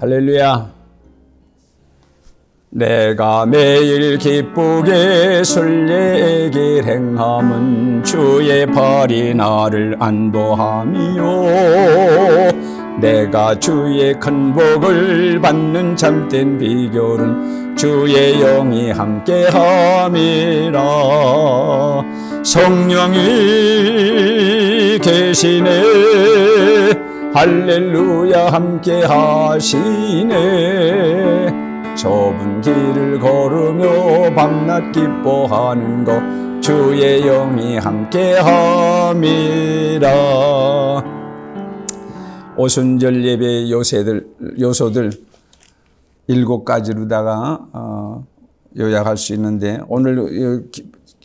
할렐루야. 내가 매일 기쁘게 순례길 행함은 주의 팔이 나를 안보함이요. 내가 주의 큰 복을 받는 참된 비결은 주의 영이 함께함이라. 성령이 계시네. 할렐루야. 함께 하시네. 좁은 길을 걸으며 밤낮 기뻐하는 것 주의 영이 함께함이라. 오순절 예배 요소들 7가지로다가 요약할 수 있는데, 오늘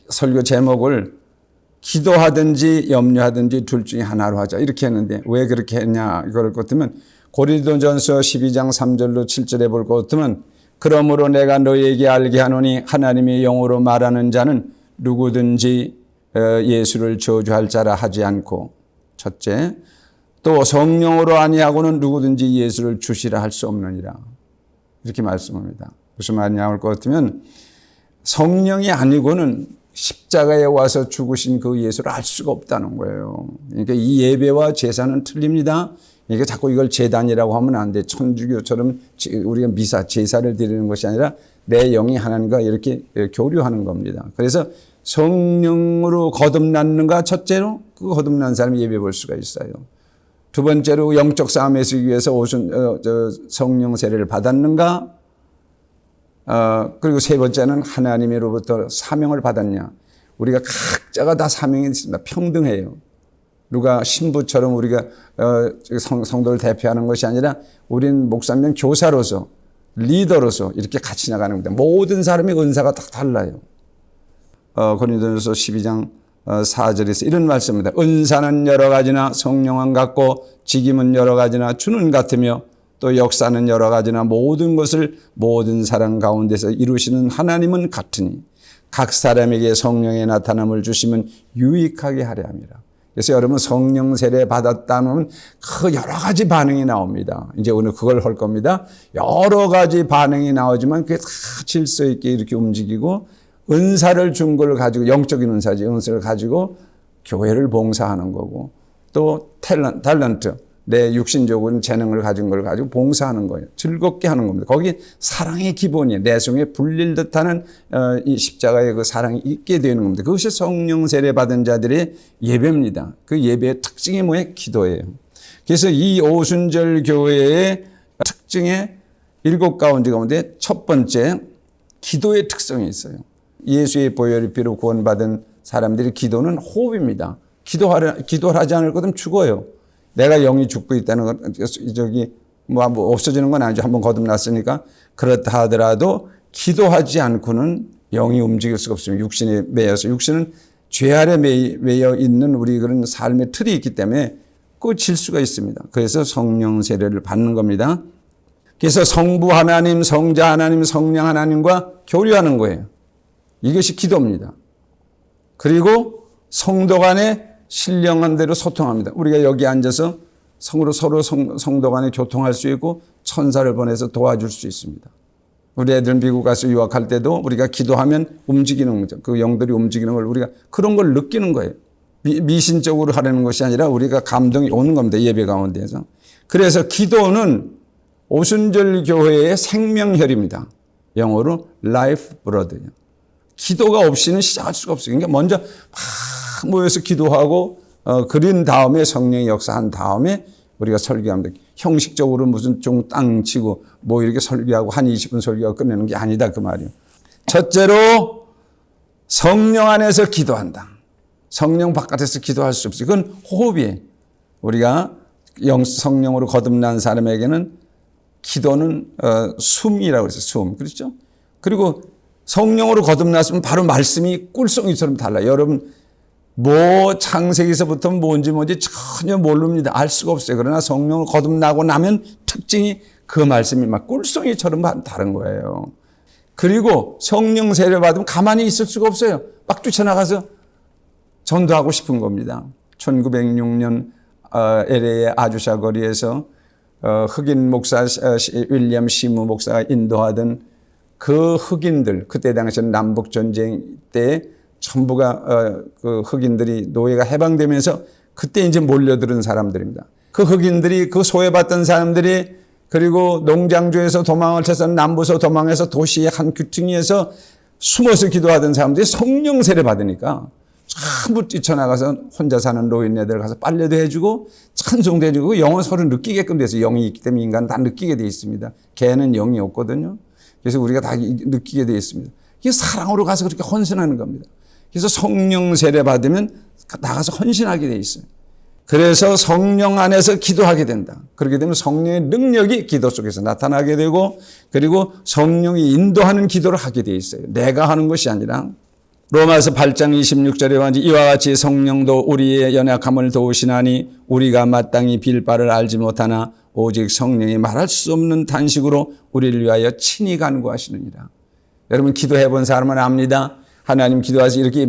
설교 제목을 기도하든지 염려하든지 둘 중에 하나로 하자 이렇게 했는데, 왜 그렇게 했냐 이걸 같으면 고린도전서 12장 3절로 7절에 볼 것 같으면, 그러므로 내가 너희에게 알게 하노니 하나님의 영으로 말하는 자는 누구든지 예수를 저주할 자라 하지 않고, 첫째, 또 성령으로 아니하고는 누구든지 예수를 주시라 할 수 없느니라, 이렇게 말씀합니다. 무슨 말이냐 할 것 같으면, 성령이 아니고는 십자가에 와서 죽으신 그 예수를 알 수가 없다는 거예요. 그러니까 이 예배와 제사는 틀립니다. 그러니까 자꾸 이걸 제단이라고 하면 안 돼. 천주교처럼 우리가 미사, 제사를 드리는 것이 아니라 내 영이 하나님과 이렇게 교류하는 겁니다. 그래서 성령으로 거듭났는가? 첫째로 그 거듭난 사람이 예배 볼 수가 있어요. 두 번째로 영적 싸움에 서기 위해서 성령 세례를 받았는가? 그리고 세 번째는 하나님으로부터 사명을 받았냐. 우리가 각자가 다 사명이 있습니다. 평등해요. 누가 신부처럼 우리가 성도를 대표하는 것이 아니라, 우리는 목사님 교사로서, 리더로서 이렇게 같이 나가는 겁니다. 모든 사람의 은사가 다 달라요. 고린도전서 12장 4절에서 이런 말씀입니다. 은사는 여러 가지나 성령은 같고, 직임은 여러 가지나 주는 같으며, 또 역사는 여러 가지나 모든 것을 모든 사람 가운데서 이루시는 하나님은 같으니 각 사람에게 성령의 나타남을 주시면 유익하게 하려 함이라. 그래서 여러분, 성령 세례 받았다면 그 여러 가지 반응이 나옵니다. 이제 오늘 그걸 할 겁니다. 여러 가지 반응이 나오지만 그게 다 질서 있게 이렇게 움직이고, 은사를 준 걸 가지고, 영적인 은사지, 은사를 가지고 교회를 봉사하는 거고, 또 탤런트, 내 육신적인 재능을 가진 걸 가지고 봉사하는 거예요. 즐겁게 하는 겁니다. 거기 사랑의 기본이에요. 내숭에 불릴 듯하는 이 십자가의 그 사랑이 있게 되는 겁니다. 그것이 성령 세례 받은 자들의 예배입니다. 그 예배의 특징이 뭐예요? 기도예요. 그래서 이 오순절 교회의 특징의 7가지 가운데 첫 번째, 기도의 특성이 있어요. 예수의 보혈의 피로 구원받은 사람들의 기도는 호흡입니다. 기도를 하지 않을 거면 죽어요. 내가 영이 죽고 있다는 건, 뭐 없어지는 건 아니죠. 한번 거듭났으니까. 그렇다 하더라도 기도하지 않고는 영이 움직일 수가 없습니다. 육신에 매여서. 육신은 죄 아래 매여 있는 우리 그런 삶의 틀이 있기 때문에 꽂힐 수가 있습니다. 그래서 성령 세례를 받는 겁니다. 그래서 성부 하나님, 성자 하나님, 성령 하나님과 교류하는 거예요. 이것이 기도입니다. 그리고 성도 간에 신령한 대로 소통합니다. 우리가 여기 앉아서 서로 성도 간에 교통할 수 있고, 천사를 보내서 도와줄 수 있습니다. 우리 애들 미국 가서 유학할 때도 우리가 기도하면 움직이는 거죠. 그 영들이 움직이는 걸 우리가 그런 걸 느끼는 거예요. 미신적으로 하려는 것이 아니라 우리가 감동이 오는 겁니다. 예배 가운데에서. 그래서 기도는 오순절 교회의 생명혈입니다. 영어로 life blood예요. 기도가 없이는 시작할 수가 없어요. 그러니까 먼저 막 모여서 기도하고 그린 다음에 성령의 역사한 다음에 우리가 설교합니다. 형식적으로 무슨 좀 땅 치고 뭐 이렇게 설교하고 한 20분 설교하고 끝내는 게 아니다 그 말이에요. 첫째로 성령 안에서 기도한다. 성령 바깥에서 기도할 수 없어요. 그건 호흡이에요. 우리가 성령으로 거듭난 사람에게는 기도는 숨이라고 해서 숨, 그렇죠? 그리고 성령으로 거듭났으면 바로 말씀이 꿀송이처럼 달라요. 여러분, 뭐 창세기서부터 뭔지 전혀 모릅니다. 알 수가 없어요. 그러나 성령을 거듭나고 나면 특징이 그 말씀이 막 꿀송이처럼 다른 거예요. 그리고 성령 세례 받으면 가만히 있을 수가 없어요. 막 뛰쳐나가서 전도하고 싶은 겁니다. 1906년 LA의 아주샤 거리에서 흑인 목사 윌리엄 시무 목사가 인도하던 그 흑인들, 그때 당시에는 남북 전쟁 때 전부가 그 흑인들이 노예가 해방되면서 그때 이제 몰려들은 사람들입니다. 그 흑인들이, 그 소외받던 사람들이, 그리고 농장주에서 도망을 쳐서 남부서 도망해서 도시의 한 귀퉁이에서 숨어서 기도하던 사람들이 성령 세례 받으니까 전부 뛰쳐나가서 혼자 사는 노인네들 가서 빨래도 해주고 찬송도 해주고 영은 서로 느끼게끔 돼서, 영이 있기 때문에 인간은 다 느끼게 돼 있습니다. 개는 영이 없거든요. 그래서 우리가 다 느끼게 돼 있습니다. 이게 사랑으로 가서 그렇게 헌신하는 겁니다. 그래서 성령 세례 받으면 나가서 헌신하게 돼 있어요. 그래서 성령 안에서 기도하게 된다. 그렇게 되면 성령의 능력이 기도 속에서 나타나게 되고, 그리고 성령이 인도하는 기도를 하게 돼 있어요. 내가 하는 것이 아니라. 로마서 8장 26절에 보면 이와 같이 성령도 우리의 연약함을 도우시나니 우리가 마땅히 빌 바를 알지 못하나 오직 성령이 말할 수 없는 탄식으로 우리를 위하여 친히 간구하시느니라. 여러분 기도해 본 사람은 압니다. 하나님 기도하시 이렇게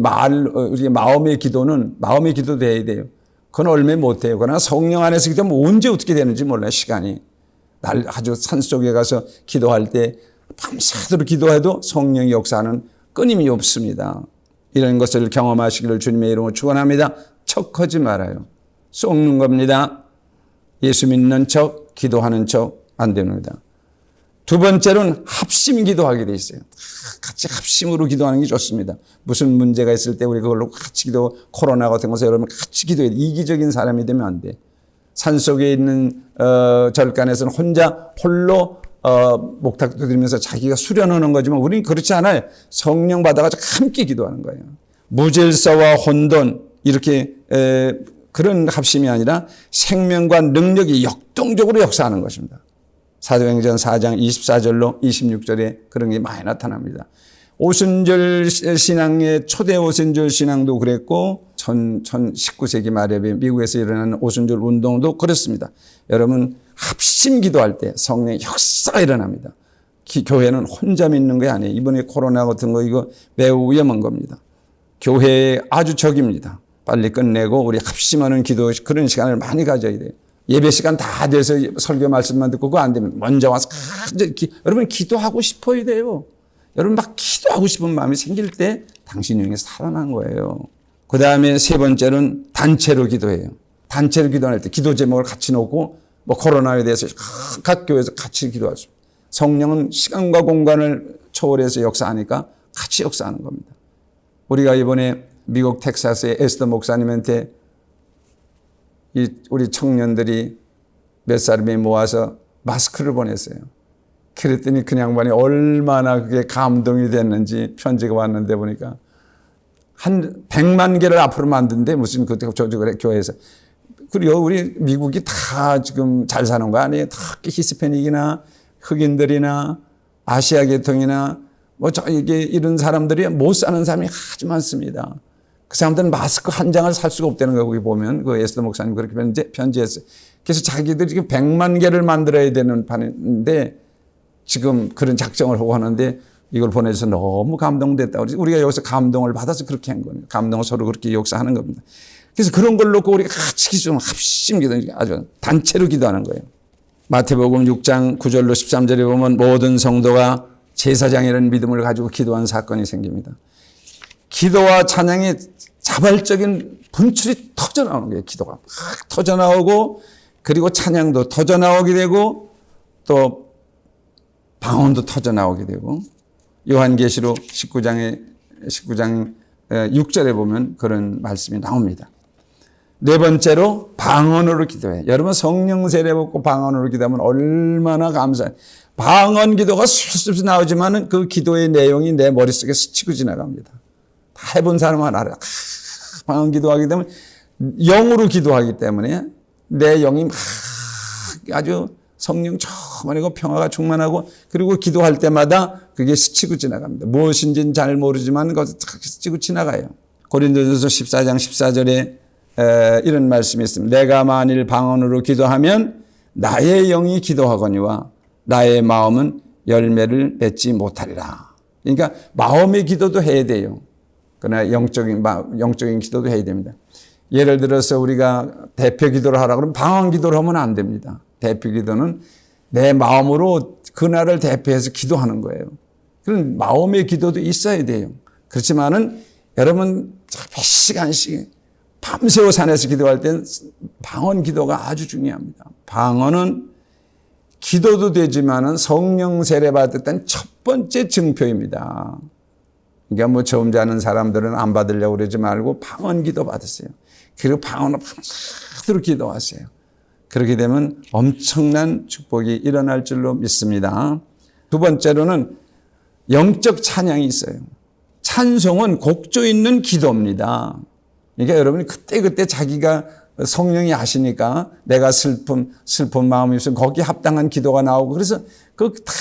우리 마음의 기도는 마음의 기도도 해야 돼요. 그건 얼마 못해요. 그러나 성령 안에서 기도하면 언제 어떻게 되는지 몰라요. 시간이. 날 아주 산속에 가서 기도할 때 밤새도록 기도해도 성령의 역사는 끊임이 없습니다. 이런 것을 경험하시기를 주님의 이름으로 축원합니다. 척하지 말아요. 속는 겁니다. 예수 믿는 척, 기도하는 척 안 됩니다. 두 번째로는 합심 기도하게 돼 있어요. 같이 합심으로 기도하는 게 좋습니다. 무슨 문제가 있을 때 우리 그걸로 같이 기도, 코로나 같은 것에 여러분 같이 기도해야 돼. 이기적인 사람이 되면 안 돼. 산속에 있는 절간에서는 홀로 목탁도 드리면서 자기가 수련하는 거지만 우리는 그렇지 않아요. 성령 받아가지고 함께 기도하는 거예요. 무질서와 혼돈 이렇게 그런 합심이 아니라 생명과 능력이 역동적으로 역사하는 것입니다. 사도행전 4장 24절로 26절에 그런 게 많이 나타납니다. 오순절 신앙의 초대 오순절 신앙도 그랬고 19세기 말에 미국에서 일어나는 오순절 운동도 그렇습니다. 여러분 합심 기도할 때 성령의 역사가 일어납니다. 교회는 혼자 믿는 게 아니에요. 이번에 코로나 같은 거 이거 매우 위험한 겁니다. 교회의 아주 적입니다. 빨리 끝내고 우리 합심하는 기도 그런 시간을 많이 가져야 돼요. 예배 시간 다 돼서 설교 말씀만 듣고 그거 안 되면 먼저 와서 여러분 기도하고 싶어야 돼요. 여러분 막 기도하고 싶은 마음이 생길 때 당신 영이 살아난 거예요. 그 다음에 세 번째는 단체로 기도해요. 단체로 기도할 때 기도 제목을 같이 놓고 뭐 코로나에 대해서 각 교회에서 같이 기도할 수 있어요. 성령은 시간과 공간을 초월해서 역사하니까 같이 역사하는 겁니다. 우리가 이번에 미국 텍사스의 에스더 목사님한테 우리 청년들이 몇 사람이 모아서 마스크를 보냈어요. 그랬더니 그 양반이 얼마나 그게 감동이 됐는지 편지가 왔는데 보니까 한 100만 개를 앞으로 만든데 무슨 그때 교회에서. 그리고 우리 미국이 다 지금 잘 사는 거 아니에요? 다 히스패닉이나 흑인들이나 아시아 계통이나 이게 이런 사람들이 못 사는 사람이 아주 많습니다. 그 사람들은 마스크 한 장을 살 수가 없다는 거 거기 보면 그 에스더 목사님 그렇게 편지했어요. 그래서 자기들이 지금 100만 개를 만들어야 되는 판인데 지금 그런 작정을 하고 하는데 이걸 보내줘서 너무 감동됐다. 우리가 여기서 감동을 받아서 그렇게 한 거예요. 감동을 서로 그렇게 역사하는 겁니다. 그래서 그런 걸 놓고 우리가 같이 기도, 합심 기도, 아주 단체로 기도하는 거예요. 마태복음 6장 9절로 13절에 보면 모든 성도가 제사장이라는 믿음을 가지고 기도한 사건이 생깁니다. 기도와 찬양이 자발적인 분출이 터져나오는 거예요. 기도가 막 터져나오고 그리고 찬양도 터져나오게 되고 또 방언도 터져나오게 되고 요한계시록 19장 6절에 보면 그런 말씀이 나옵니다. 네 번째로 방언으로 기도해. 여러분 성령 세례 받고 방언으로 기도하면 얼마나 감사해요. 방언 기도가 술술 나오지만 그 기도의 내용이 내 머릿속에 스치고 지나갑니다. 다 해본 사람은 알아요. 방언 기도하게 되면 영으로 기도하기 때문에 내 영이 막 아주 성령 충만하고 평화가 충만하고 그리고 기도할 때마다 그게 스치고 지나갑니다. 무엇인지는 잘 모르지만 그것이 스치고 지나가요. 고린도전서 14장 14절에 이런 말씀이 있습니다. 내가 만일 방언으로 기도하면 나의 영이 기도하거니와 나의 마음은 열매를 맺지 못하리라. 그러니까 마음의 기도도 해야 돼요. 그러나 영적인 기도도 해야 됩니다. 예를 들어서 우리가 대표 기도를 하라고 그러면 방언 기도를 하면 안 됩니다. 대표 기도는 내 마음으로 그날을 대표해서 기도하는 거예요. 그런 마음의 기도도 있어야 돼요. 그렇지만은 여러분 몇 시간씩 밤새워 산에서 기도할 땐 방언 기도가 아주 중요합니다. 방언은 기도도 되지만은 성령 세례 받을 땐 첫 번째 증표입니다. 그러니까 뭐 처음 자는 사람들은 안 받으려고 그러지 말고 방언 기도 받으세요. 그리고 방언을 밤새도록 기도하세요. 그렇게 되면 엄청난 축복이 일어날 줄로 믿습니다. 두 번째로는 영적 찬양이 있어요. 찬송은 곡조 있는 기도입니다. 그러니까 여러분이 그때그때 자기가 성령이 하시니까 내가 슬픈 마음이 있으면 거기에 합당한 기도가 나오고 그래서 그 다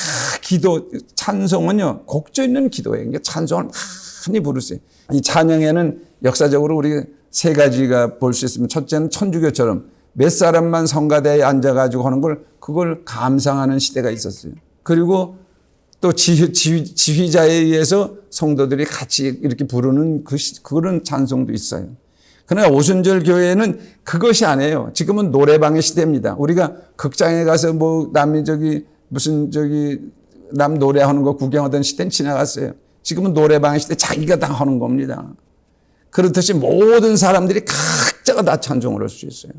기도, 찬송은요, 곡조 있는 기도예요. 그러니까 찬송을 많이 부르세요. 이 찬양에는 역사적으로 우리 세 가지가 볼 수 있으면 첫째는 천주교처럼 몇 사람만 성가대에 앉아가지고 하는 그걸 감상하는 시대가 있었어요. 그리고 또 지휘자에 의해서 성도들이 같이 이렇게 부르는 그런 찬송도 있어요. 그러나 오순절 교회는 그것이 아니에요. 지금은 노래방의 시대입니다. 우리가 극장에 가서 뭐 남 노래하는 거 구경하던 시대는 지나갔어요. 지금은 노래방의 시대 자기가 다 하는 겁니다. 그렇듯이 모든 사람들이 각자가 다 찬송을 할 수 있어요.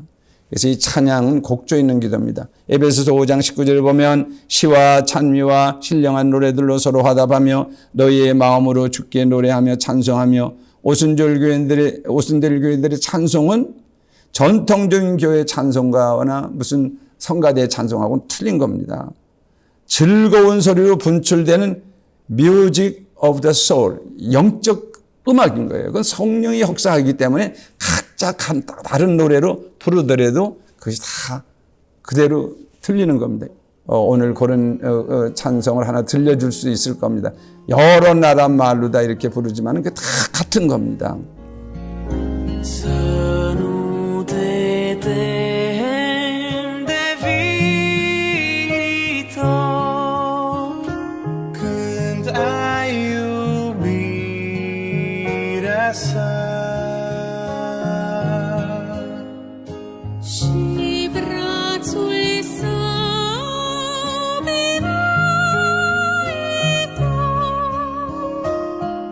그래서 이 찬양은 곡조 있는 기도입니다. 에베소서 5장 19절을 보면 시와 찬미와 신령한 노래들로 서로 화답하며 너희의 마음으로 주께 노래하며 찬송하며 오순절 교회들의 찬송은 전통적인 교회 찬송가나 무슨 성가대 찬송하고는 틀린 겁니다. 즐거운 소리로 분출되는 Music of the Soul, 영적 음악인 거예요. 그건 성령이 역사하기 때문에 각자 다른 노래로 부르더라도 그것이 다 그대로 들리는 겁니다. 오늘 그런 찬송을 하나 들려줄 수 있을 겁니다. 여러 나라 말로 다 이렇게 부르지만 그게 다 같은 겁니다.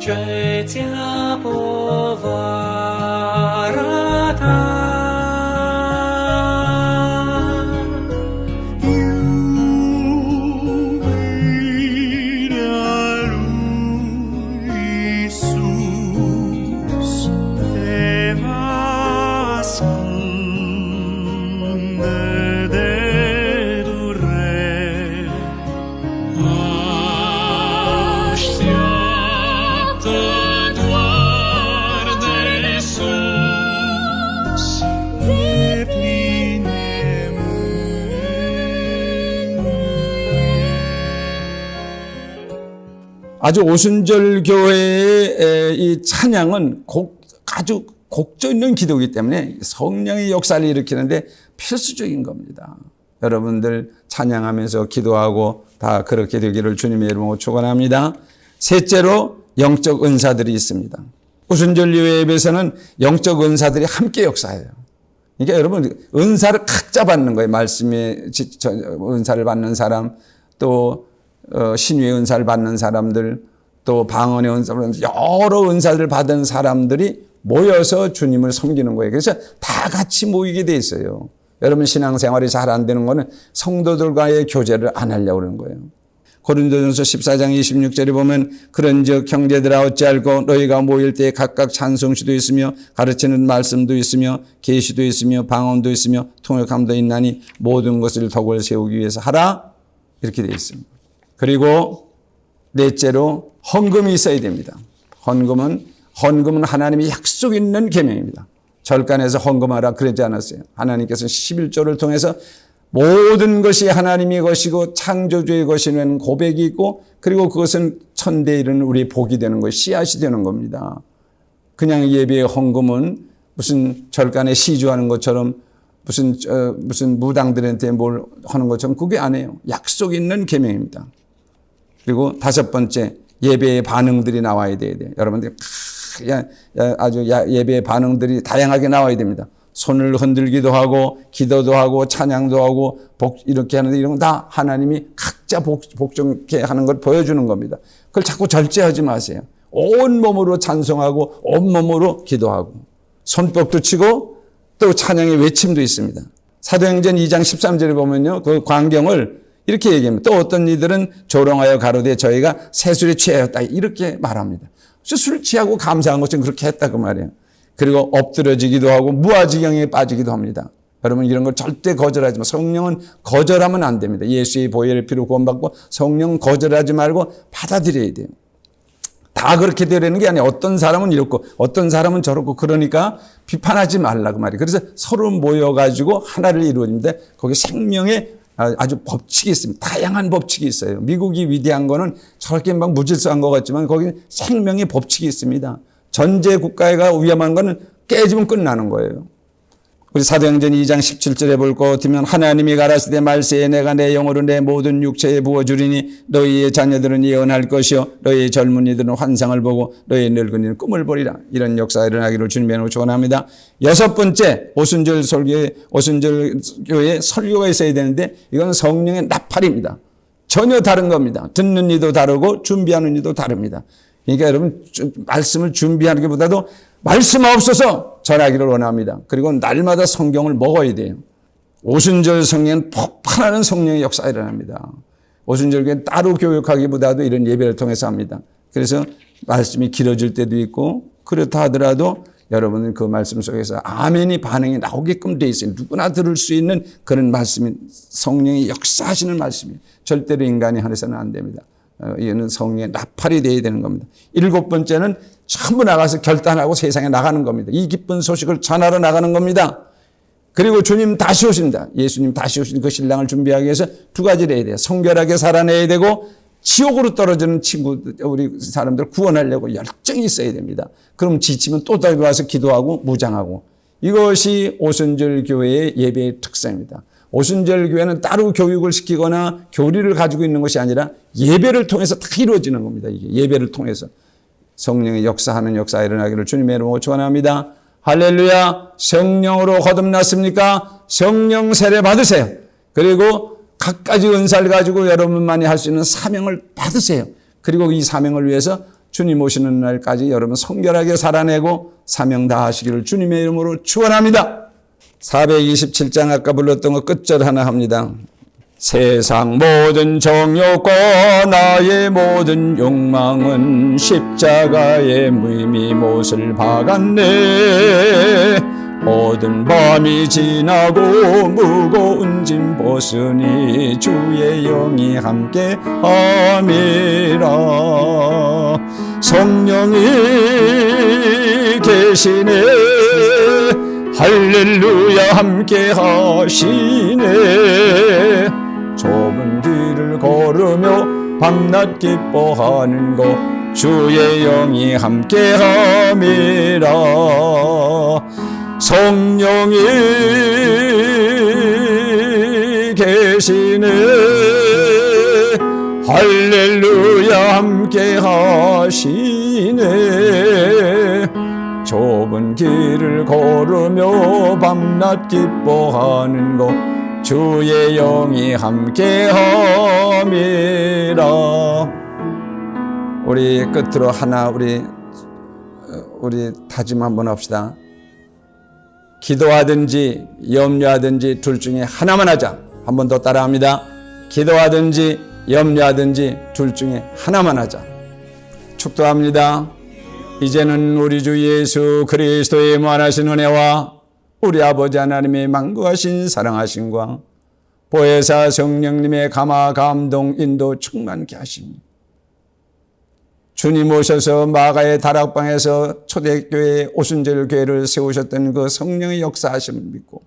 Trzecia powarata Jubilalu Iisus Evasande dedurre 아주 오순절 교회의 이 찬양은 아주 곡조 있는 기도이기 때문에 성령의 역사를 일으키는데 필수적인 겁니다. 여러분들 찬양하면서 기도하고 다 그렇게 되기를 주님의 이름으로 축원합니다. 셋째로 영적 은사들이 있습니다. 오순절 예배에서는 영적 은사들이 함께 역사해요. 그러니까 여러분 은사를 각자 받는 거예요. 말씀의 은사를 받는 사람, 또 신유의 은사를 받는 사람들, 또 방언의 은사를 여러 은사를 받은 사람들이 모여서 주님을 섬기는 거예요. 그래서 다 같이 모이게 돼 있어요. 여러분 신앙생활이 잘 안 되는 거는 성도들과의 교제를 안 하려고 그러는 거예요. 고린도전서 14장 26절에 보면 그런즉 형제들아 어찌할꼬 너희가 모일 때 각각 찬송시도 있으며 가르치는 말씀도 있으며 계시도 있으며 방언도 있으며 통역함도 있나니 모든 것을 덕을 세우기 위해서 하라 이렇게 되어 있습니다. 그리고 넷째로 헌금이 있어야 됩니다. 헌금은 하나님의 약속 있는 계명입니다. 절간에서 헌금하라 그러지 않았어요. 하나님께서 11조를 통해서 모든 것이 하나님의 것이고 창조주의 것이라는 고백이 있고 그리고 그것은 천대에 이르는 우리의 복이 되는 거예요. 씨앗이 되는 겁니다. 그냥 예배의 헌금은 무슨 절간에 시주하는 것처럼 무슨 무당들한테 뭘 하는 것처럼 그게 아니에요. 약속 있는 계명입니다. 그리고 다섯 번째 예배의 반응들이 나와야 돼요. 여러분들 아주 예배의 반응들이 다양하게 나와야 됩니다. 손을 흔들기도 하고 기도도 하고 찬양도 하고 이렇게 하는데 이런 건 다 하나님이 각자 복종케 하는 걸 보여주는 겁니다. 그걸 자꾸 절제하지 마세요. 온몸으로 찬송하고 온몸으로 기도하고 손뼉도 치고 또 찬양의 외침도 있습니다. 사도행전 2장 13절에 보면요. 그 광경을 이렇게 얘기합니다. 또 어떤 이들은 조롱하여 가로되 저희가 새술에 취하였다. 이렇게 말합니다. 술 취하고 감사한 것은 그렇게 했다 그 말이에요. 그리고 엎드려지기도 하고 무아지경에 빠지기도 합니다. 여러분 이런 걸 절대 거절하지 마. 성령은 거절하면 안 됩니다. 예수의 보혈의 피로 구원받고 성령 거절하지 말고 받아들여야 돼요. 다 그렇게 되려는 게 아니에요. 어떤 사람은 이렇고 어떤 사람은 저렇고 그러니까 비판하지 말라고 말이에요. 그래서 서로 모여가지고 하나를 이루어집니다. 거기 생명의 아주 법칙이 있습니다. 다양한 법칙이 있어요. 미국이 위대한 거는 저렇게 막 무질서한 것 같지만 거기 생명의 법칙이 있습니다. 전제 국가가 위험한 거는 깨지면 끝나는 거예요. 우리 사도행전 2장 17절에 볼 것 같으면 하나님이 가라사대 말세에 내가 내 영으로 내 모든 육체에 부어주리니 너희의 자녀들은 예언할 것이요 너희의 젊은이들은 환상을 보고 너희의 늙은이는 꿈을 보리라. 이런 역사가 일어나기를 주님의 축원합니다. 여섯 번째 오순절 교회에 설교가 있어야 되는데 이건 성령의 나팔입니다. 전혀 다른 겁니다. 듣는 이도 다르고 준비하는 이도 다릅니다. 그러니까 여러분 말씀을 준비하는 것보다도 말씀 없어서 전하기를 원합니다. 그리고 날마다 성경을 먹어야 돼요. 오순절 성령은 폭발하는 성령의 역사가 일어납니다. 오순절 교회는 따로 교육하기보다도 이런 예배를 통해서 합니다. 그래서 말씀이 길어질 때도 있고 그렇다 하더라도 여러분은 그 말씀 속에서 아멘이 반응이 나오게끔 돼 있어요. 누구나 들을 수 있는 그런 말씀이 성령이 역사하시는 말씀이에요. 절대로 인간이 하셔서는 안 됩니다. 이거는 성령의 나팔이 되어야 되는 겁니다. 일곱 번째는 전부 나가서 결단하고 세상에 나가는 겁니다. 이 기쁜 소식을 전하러 나가는 겁니다. 그리고 주님 다시 오십니다. 예수님 다시 오신 그 신랑을 준비하기 위해서 두 가지를 해야 돼요. 성결하게 살아내야 되고 지옥으로 떨어지는 우리 사람들 구원하려고 열정이 있어야 됩니다. 그럼 지치면 또 다시 와서 기도하고 무장하고. 이것이 오순절 교회의 예배의 특성입니다. 오순절 교회는 따로 교육을 시키거나 교리를 가지고 있는 것이 아니라 예배를 통해서 다 이루어지는 겁니다. 이게 예배를 통해서 성령의 역사하는 역사가 일어나기를 주님의 이름으로 축원합니다. 할렐루야. 성령으로 거듭났습니까? 성령 세례 받으세요. 그리고 갖가지 은사를 가지고 여러분만이 할 수 있는 사명을 받으세요. 그리고 이 사명을 위해서 주님 오시는 날까지 여러분 성결하게 살아내고 사명 다 하시기를 주님의 이름으로 축원합니다. 427장 아까 불렀던 거 끝절 하나 합니다. 세상 모든 정욕과 나의 모든 욕망은 십자가의 무의미 못을 박았네. 모든 밤이 지나고 무거운 짐 벗으니 주의 영이 함께 함이라. 성령이 계시네. 할렐루야 함께 하시네. 좁은 길을 걸으며 밤낮 기뻐하는 것 주의 영이 함께 함이라. 성령이 계시네. 할렐루야 함께 하시네. 좁은 길을 걸으며 밤낮 기뻐하는 것 주의 영이 함께 함이라. 우리 끝으로 하나 우리 다짐 한번 합시다. 기도하든지 염려하든지 둘 중에 하나만 하자. 한 번 더 따라합니다. 기도하든지 염려하든지 둘 중에 하나만 하자. 축도합니다. 이제는 우리 주 예수 그리스도의 무한하신 은혜와 우리 아버지 하나님의 만구하신 사랑하심과 보혜사 성령님의 감화 감동 인도 충만케 하십니다. 주님 오셔서 마가의 다락방에서 초대교회 오순절 교회를 세우셨던 그 성령의 역사하심을 믿고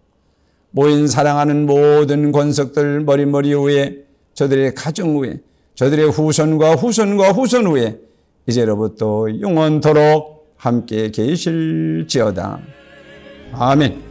모인 사랑하는 모든 권석들 머리머리 위에 저들의 가정 위에 저들의 후손과 후손과 후손 위에 이제로부터 영원토록 함께 계실지어다. 아멘.